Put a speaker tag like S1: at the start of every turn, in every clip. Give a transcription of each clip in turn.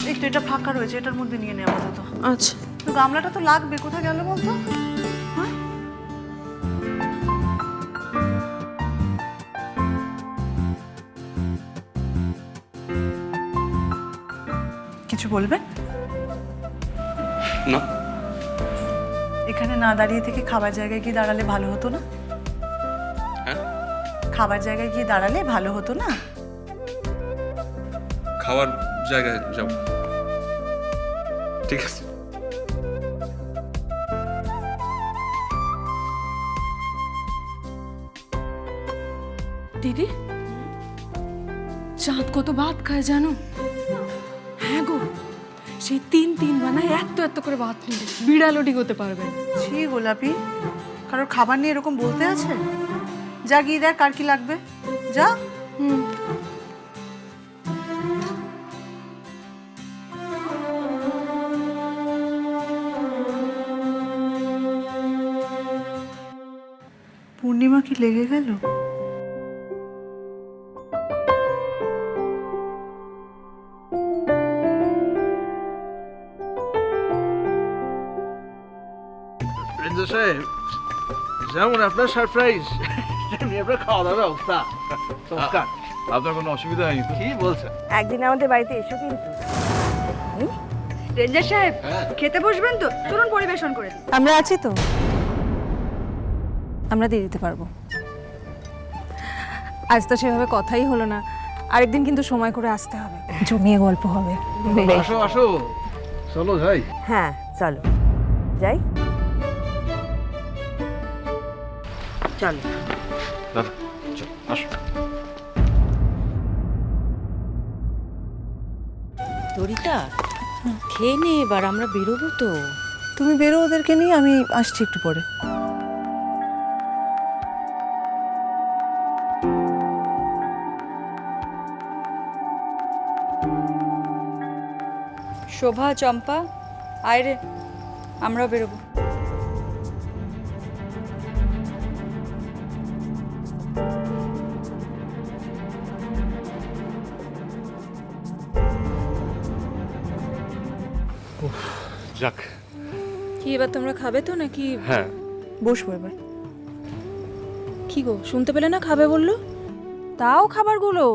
S1: এই তো এটা ফাঁকা রয়েছে, এটার মধ্যে নিয়ে নে আপাতত।
S2: আচ্ছা।
S1: তো গামলাটা তো লাগবে, কোথায় গেল বলতো? হ্যাঁ, কিছু বলবেন?
S3: না।
S1: এখানে না দাঁড়িয়ে থেকে খাবার জায়গায় গিয়ে দাঁড়ালে ভালো হতো না?
S3: হ্যাঁ,
S1: খাবার জায়গায় গিয়ে দাঁড়ালে ভালো হতো না?
S3: খাওয়ার জায়গায় যাব। ঠিক আছে।
S2: দিদি, চাঁদ কত ভাত খায় জানো? হ্যাঁ গো, সেই তিন বানায় এত এত করে ভাত নিলে বিড়ালও ডিগোতে পারবে না।
S1: ছি গোলাপি, কারোর খাবার নিয়ে এরকম বলতে আছে? যা গিয়ে দেখ কার কি লাগবে, যা।
S2: হুম।
S1: পূর্ণিমা কি লেগে গেল?
S4: রেঞ্জার সাহেব, যেমন আপনার সারপ্রাইজ তেমনি আপনার খাওয়া দাওয়ার অবস্থা চমৎকার।
S5: আপনার কোনো অসুবিধা হয়নি তো?
S4: কি বলছেন?
S6: একদিন আমাদের বাড়িতে এসো কিন্তু। রেঞ্জার সাহেব, খেতে বসবেন তো? চলুন পরিবেশন করে দিই।
S7: আমরা আছি তো, আমরা দিয়ে দিতে পারবো। আজ তো সেভাবে কথাই হলো না, আরেকদিন কিন্তু সময় করে আসতে হবে, জমিয়ে গল্প হবে।
S4: আসো আসো, চলো যাই।
S6: হ্যাঁ চলো যাই, চলো।
S3: দাদা চল, আসো।
S8: দড়িটা খেয়ে নে, এবার আমরা বেরোবো তো।
S7: তুমি বেরো ওদেরকে নিয়ে, আমি আসছি একটু পরে।
S8: শোভা, চম্পা, আয় রে, আমরাও বেরোবো।
S3: যাক।
S2: কি এবার তোমরা খাবে তো নাকি?
S3: হ্যাঁ,
S7: বসবো এবার।
S2: কি গো, শুনতে পেলে না খাবে বললো?
S7: তাও খাবারগুলো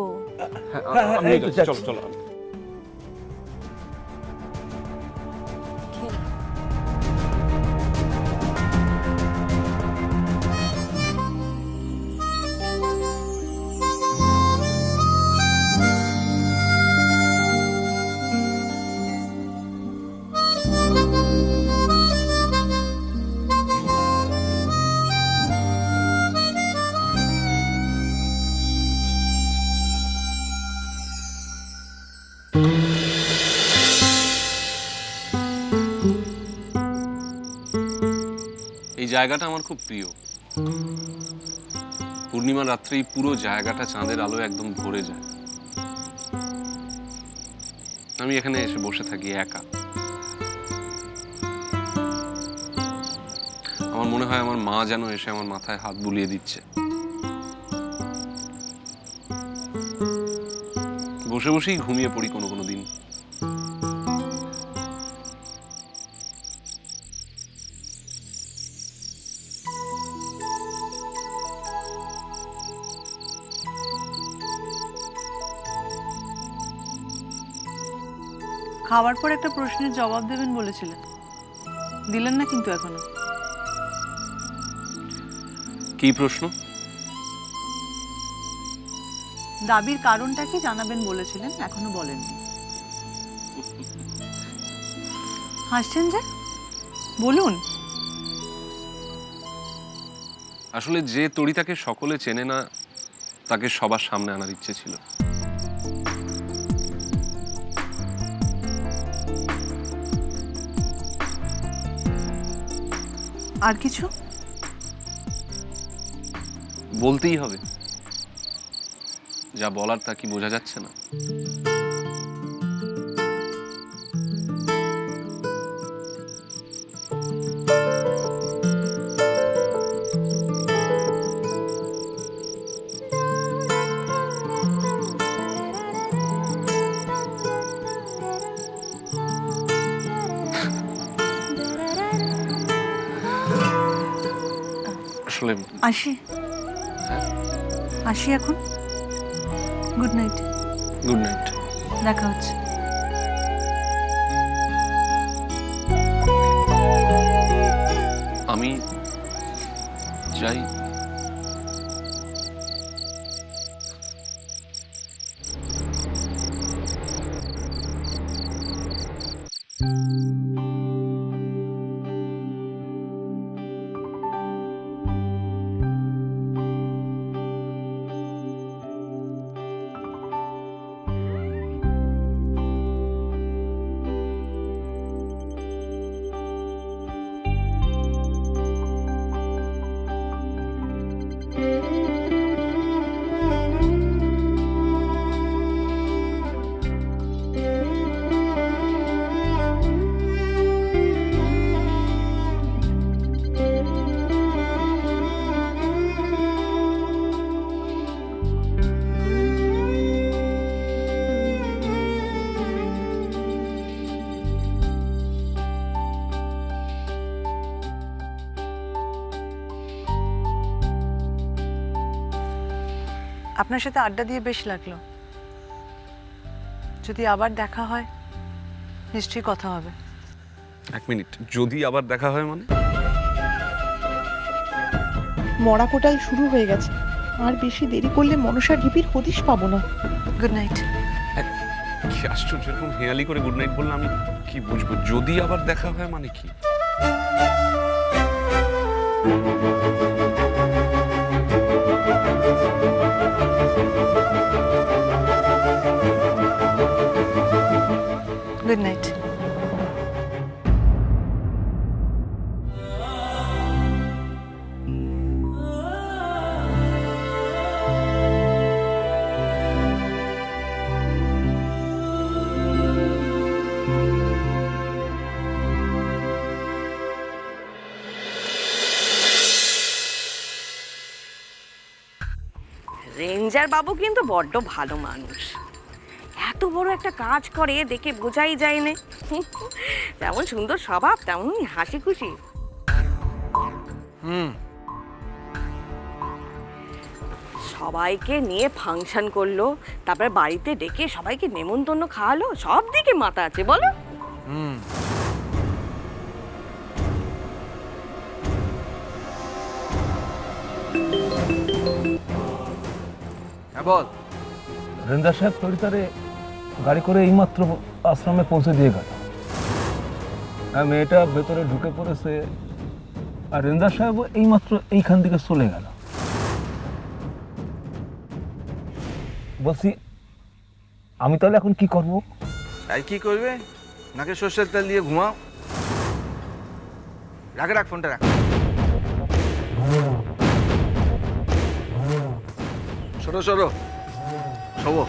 S3: আমি চলো চলো। এই জায়গাটা আমার খুব প্রিয়। পূর্ণিমা রাত্রে এই পুরো জায়গাটা চাঁদের আলোয় একদম ভরে যায়। আমি এখানে এসে বসে থাকি একা। আমার মনে হয় আমার মা যেন এসে আমার মাথায় হাত বুলিয়ে দিচ্ছে। বসে বসেই ঘুমিয়ে পড়ি কোনো কোনো দিন।
S1: খাওয়ার পর একটা প্রশ্নের জবাব দেবেন বলেছিলেন, দিলেন না কিন্তু এখনো।
S3: কি প্রশ্ন?
S1: দাবির কারণটা কি জানাবেন বলেছিলেন, এখনো বলেননি। হাসছেন যে, বলুন।
S3: আসলে যে তরিতাকে সকলে চেনে না, তাকে সবার সামনে আনার ইচ্ছে ছিল।
S1: আর কিছু
S3: বলতেই হবে, যা বলার তা কি বোঝা যাচ্ছে না? আসলে
S1: আসি আসি এখন। Good night.
S3: Good night.
S1: দেখা হচ্ছে।
S3: আমি যাই।
S1: আপনার সাথে আড্ডা দিয়ে বেশ লাগলো। যদি আবার দেখা হয় নিশ্চয়ই কথা হবে।
S3: এক মিনিট, যদি আবার দেখা হয় মানে?
S9: মরা কোটাল শুরু হয়ে গেছে, আর বেশি দেরি করলে মনসার ঢিপির হদিশ পাবো না।
S1: Good night.
S3: কি আশ্চর্য, এরকম হেয়ালি করে গুড নাইট বললে আমি কি বুঝবো? যদি আবার দেখা হয় মানে কি?
S1: Good night.
S6: রেঞ্জার বাবু কিন্তু বড্ড ভালো মানুষ। এত বড় একটা কাজ করে দেখে বোঝাই যায় না। যেমন সুন্দর স্বভাব তেমনই হাসি খুশি। সবাইকে নিয়ে ফাংশন করলো, তারপরে বাড়িতে ডেকে সবাইকে নেমন্তন্ন খাওয়ালো, সব দিকে মাথা আছে বলো।
S4: হ্যাঁ বল।
S5: রেন্দা সাহেব তরিতারে গাড়ি করে এইমাত্র আশ্রমে পৌঁছে দিয়ে গেল। আর মেয়েটা ভেতরে ঢুকে পড়েছে, আর রেন্দা সাহেব এইমাত্র এইখান থেকে চলে গেল। বলছি আমি তাহলে এখন কি করব?
S4: তাই কি করবে? নাকে সর্ষের তেল দিয়ে ঘুমাও। রাখ ফোনটা রাখ। সরো শোবো।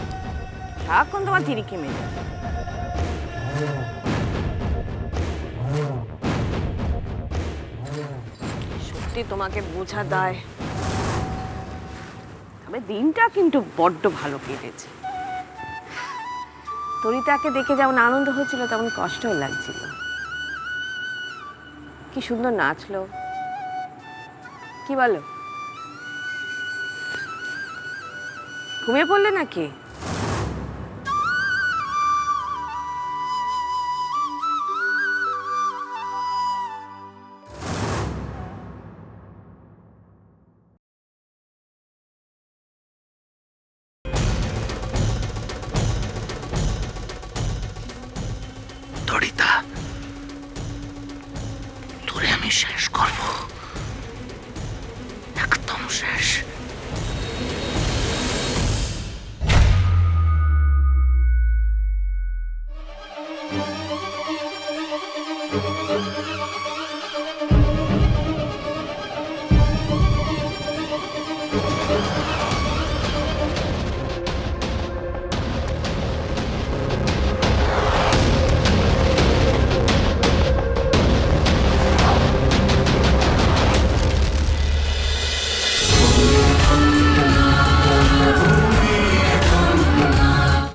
S6: সারাক্ষণ তোমার তিরিকি মেয়ে। সত্যি তোমাকে বোঝা দায়। তবে দিনটা কিন্তু বড্ড ভালো কেটেছে। তরিতাকে দেখে যেমন আনন্দ হচ্ছিল তেমন কষ্টও লাগছিল। কি সুন্দর নাচলো, কি বলো? ঘুমিয়ে পড়লে নাকি?
S4: তরিতা, তোরে আমি শেষ করব, একদম শেষ।